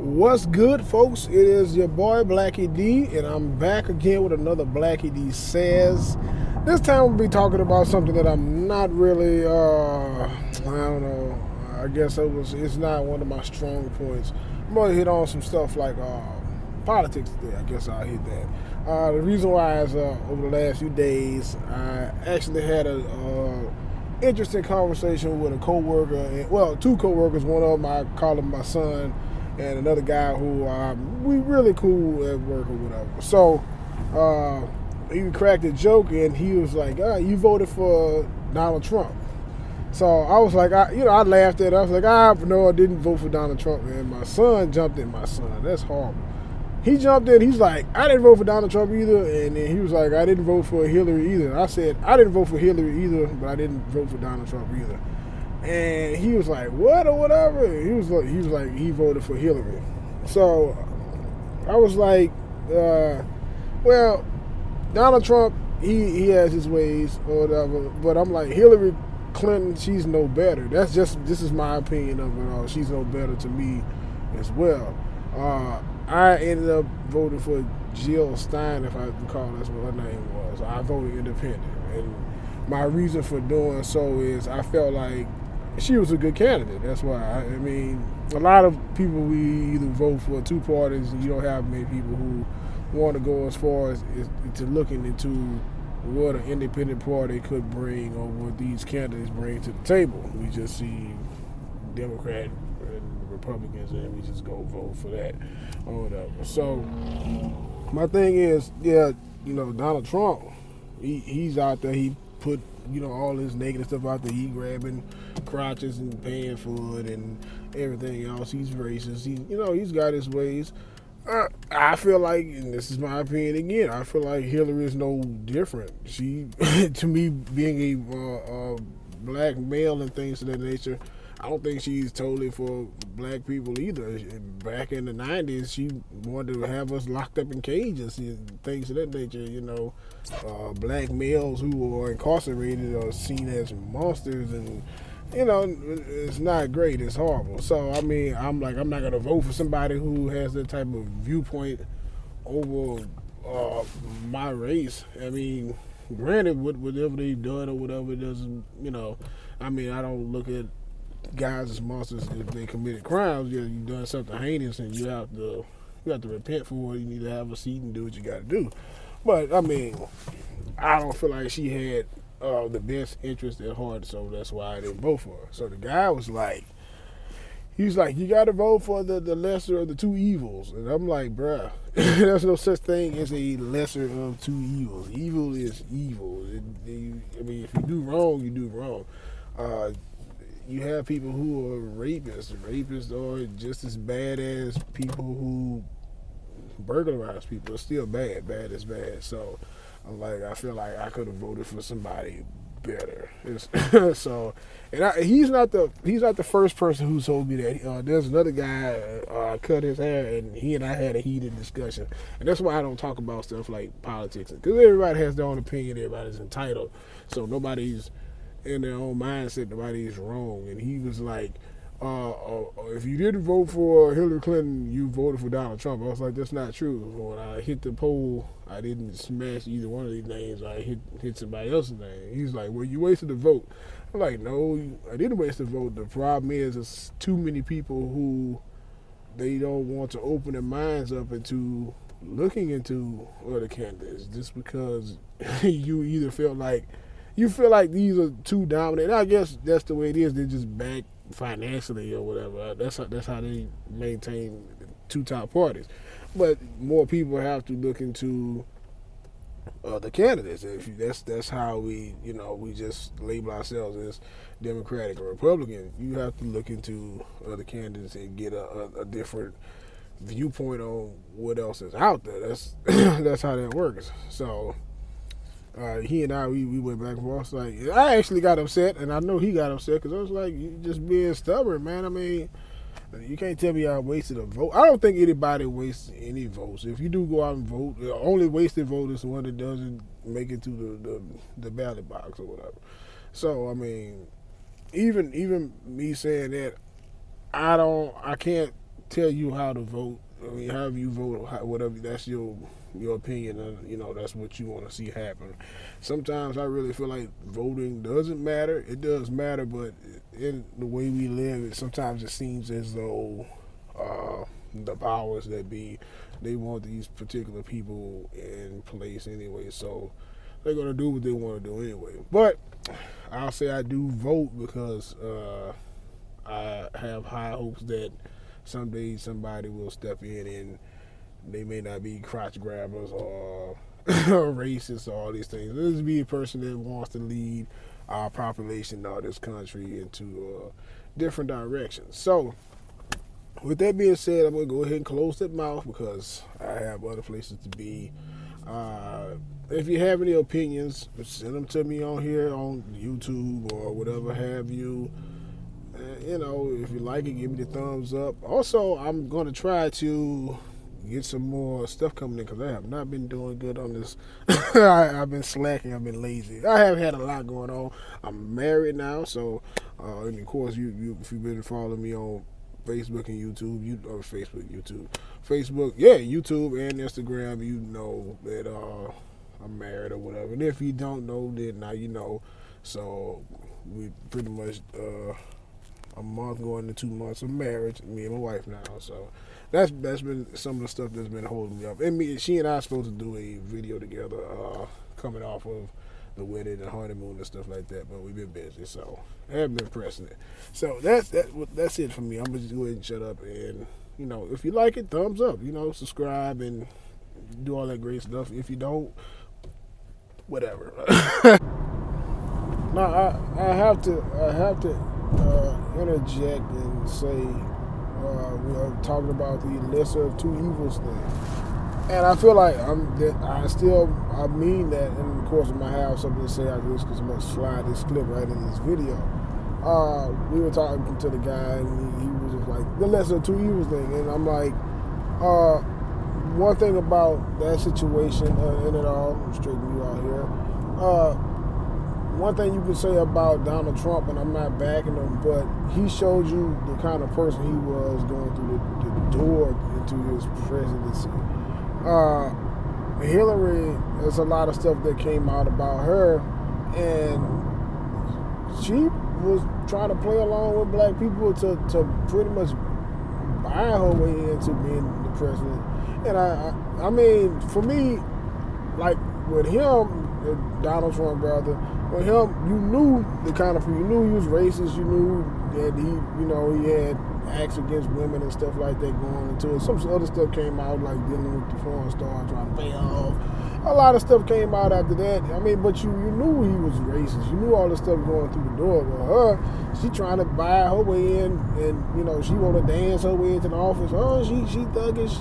What's good, folks? It is your boy Blackie D, and I'm back again with another Blackie D Says. This time we'll be talking about something that I'm not really, I don't know, I guess it's not one of my strong points. I'm going to hit on some stuff like politics today. I guess I'll hit that. The reason why is over the last few days, I actually had a interesting conversation with a coworker. Well, two coworkers. One of them I call him my son, and another guy who we really cool at work or whatever. So he cracked a joke, and he was like, "You voted for Donald Trump." So I was like, I laughed at it. I was like, no, I didn't vote for Donald Trump. And my son jumped in. My son, that's horrible. He jumped in. He's like, I didn't vote for Donald Trump either. And then he was like, I didn't vote for Hillary either. And I said, I didn't vote for Hillary either, but I didn't vote for Donald Trump either. And he was like, what or whatever. He was like, he voted for Hillary. So I was like, well, Donald Trump, he has his ways or whatever. But I'm like, Hillary Clinton, she's no better. This is my opinion of it all. She's no better to me as well. I ended up voting for Jill Stein, if I recall that's what her name was. I voted independent. And my reason for doing so is I felt like she was a good candidate. That's why. I mean, a lot of people, we either vote for two parties, and you don't have many people who want to go as far as to looking into what an independent party could bring or what these candidates bring to the table. We just see Democrat and Republicans, and we just go vote for that or whatever. So my thing is, Donald Trump, he's out there. He put all this negative stuff out there. He grabbing crotches and paying for it and everything else. He's racist. He's got his ways. I feel like, and this is my opinion again, I feel like Hillary is no different. She, to me, being a black male and things of that nature, I don't think she's totally for black people either. Back in the 90s, she wanted to have us locked up in cages and things of that nature. Black males who are incarcerated are seen as monsters, and it's not great. It's horrible. So I mean, I'm not gonna vote for somebody who has that type of viewpoint over my race. I mean, granted, whatever they've done or whatever doesn't, I mean, I don't look at guys as monsters if they committed crimes. You've done something heinous, and you have to repent for it. You need to have a seat and do what you got to do. But I mean, I don't feel like she had the best interest at heart, so that's why I didn't vote for her. So the guy was like, you got to vote for the lesser of the two evils. And I'm like, bruh, there's no such thing as a lesser of two evils. Evil is evil. I mean, if you do wrong, you do wrong. You have people who are rapists. Rapists are just as bad as people who burglarize people. It's still bad. Bad is bad. So I feel like I could have voted for somebody better. So, and he's not the first person who told me that. There's another guy cut his hair, and he and I had a heated discussion. And that's why I don't talk about stuff like politics, because everybody has their own opinion. Everybody's entitled. So nobody's in their own mindset. Nobody's wrong. And he was like, if you didn't vote for Hillary Clinton, you voted for Donald Trump. I was like, that's not true. When I hit the poll, I didn't smash either one of these names. I hit somebody else's name. He's like, well, you wasted the vote. I'm like, no, I didn't waste the vote. The problem is, it's too many people who they don't want to open their minds up into looking into other candidates just because you either feel like these are too dominant. And I guess that's the way it is. They're just back financially or whatever. That's how they maintain two top parties. But more people have to look into the candidates. That's how we just label ourselves as Democratic or Republican. You have to look into other candidates and get a different viewpoint on what else is out there. That's how that works. So he and I, we went back and forth. Like, I actually got upset, and I know he got upset, because I was like, you just being stubborn, man. I mean, you can't tell me I wasted a vote. I don't think anybody wastes any votes. If you do go out and vote, the only wasted vote is the one that doesn't make it to the ballot box or whatever. So, I mean, even me saying that, I can't tell you how to vote. I mean, however you vote, whatever, that's your opinion, and that's what you want to see happen. Sometimes I really feel like voting doesn't matter. It does matter, but in the way we live, sometimes it seems as though the powers that be, they want these particular people in place anyway, so they're gonna do what they want to do anyway. But I'll say I do vote because I have high hopes that someday somebody will step in, and they may not be crotch grabbers or racist or all these things. This will be a person that wants to lead our population or this country into different directions. So, with that being said, I'm going to go ahead and close that mouth because I have other places to be. If you have any opinions, send them to me on here on YouTube or whatever have you. If you like it, give me the thumbs up. Also, I'm going to try to get some more stuff coming in because I have not been doing good on this. I've been slacking. I've been lazy. I have had a lot going on. I'm married now, so and of course, you if you've been following me on Facebook and YouTube, Facebook, yeah, YouTube and Instagram, you know that I'm married or whatever. And if you don't know, then now you know. So we pretty much a month going to 2 months of marriage, me and my wife now. So that's been some of the stuff that's been holding me up. And she and I are supposed to do a video together, coming off of the wedding and honeymoon and stuff like that, but we've been busy, so I haven't been pressing it. So that's it for me. I'm gonna just go ahead and shut up, and if you like it, thumbs up. Subscribe and do all that great stuff. If you don't, whatever. Now I have to interject and say we are talking about the lesser of two evils thing. And I feel like I mean that, and of course I might have something to say after this because I'm going to slide this clip right in this video. We were talking to the guy, and he was just like, the lesser of two evils thing. And I'm like, one thing about that situation, in it all, I'm straightening you out here, one thing you can say about Donald Trump, and I'm not backing him, but he showed you the kind of person he was going through the door into his presidency. Hillary, there's a lot of stuff that came out about her, and she was trying to play along with black people to pretty much buy her way into being the president. And I mean, for me, like with him, Donald Trump, brother, with him, you knew the kind of, you knew he was racist, you knew that he had acts against women and stuff like that going into it. Some other stuff came out, like dealing with the porn star trying to pay off. A lot of stuff came out after that. I mean, but you knew he was racist. You knew all the stuff going through the door. But her, she trying to buy her way in, and she want to dance her way into the office. Oh, she thuggish.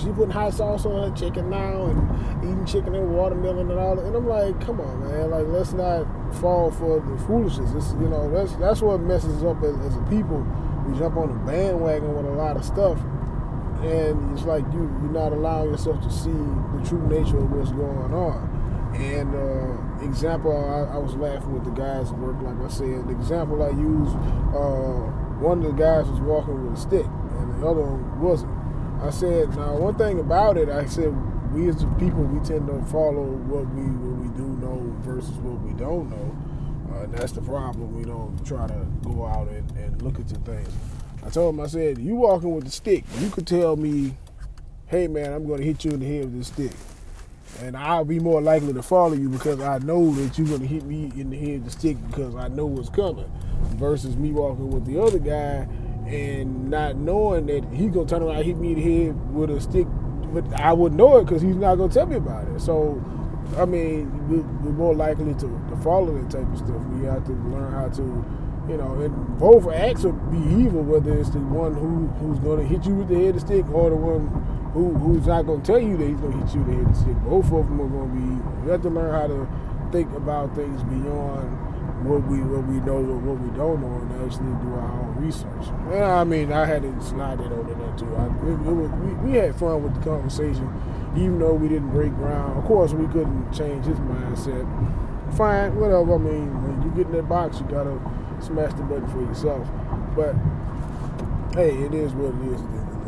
She putting hot sauce on her chicken now and eating chicken and watermelon and all that. And I'm like, come on, man. Like, let's not fall for the foolishness. That's what messes us up as a people. We jump on the bandwagon with a lot of stuff, and it's like you're not allowing yourself to see the true nature of what's going on. And example, I was laughing with the guys at work, like I said. The example I used, one of the guys was walking with a stick, and the other one wasn't. I said, now one thing about it, I said, we as a people, we tend to follow what we do know versus what we don't know. And that's the problem. We don't try to go out and look into things. I told him, I said, you walking with the stick, you could tell me, hey man, I'm going to hit you in the head with this stick. And I'll be more likely to follow you because I know that you're going to hit me in the head with the stick because I know what's coming. Versus me walking with the other guy and not knowing that he's going to turn around and hit me in the head with a stick. But I wouldn't know it because he's not going to tell me about it. So, I mean, we're more likely to follow that type of stuff. We have to learn how to, and both acts will be evil, whether it's the one who's going to hit you with the head of the stick or the one who's not going to tell you that he's going to hit you with the head of the stick. Both of them are going to be evil. You have to learn how to think about things beyond what we know or what we don't know and actually do our own research. And I mean, I had to slide that over there too. We had fun with the conversation. Even though we didn't break ground, of course we couldn't change his mindset. Fine, whatever. I mean, when you get in that box, you gotta smash the button for yourself. But Hey, it is what it is.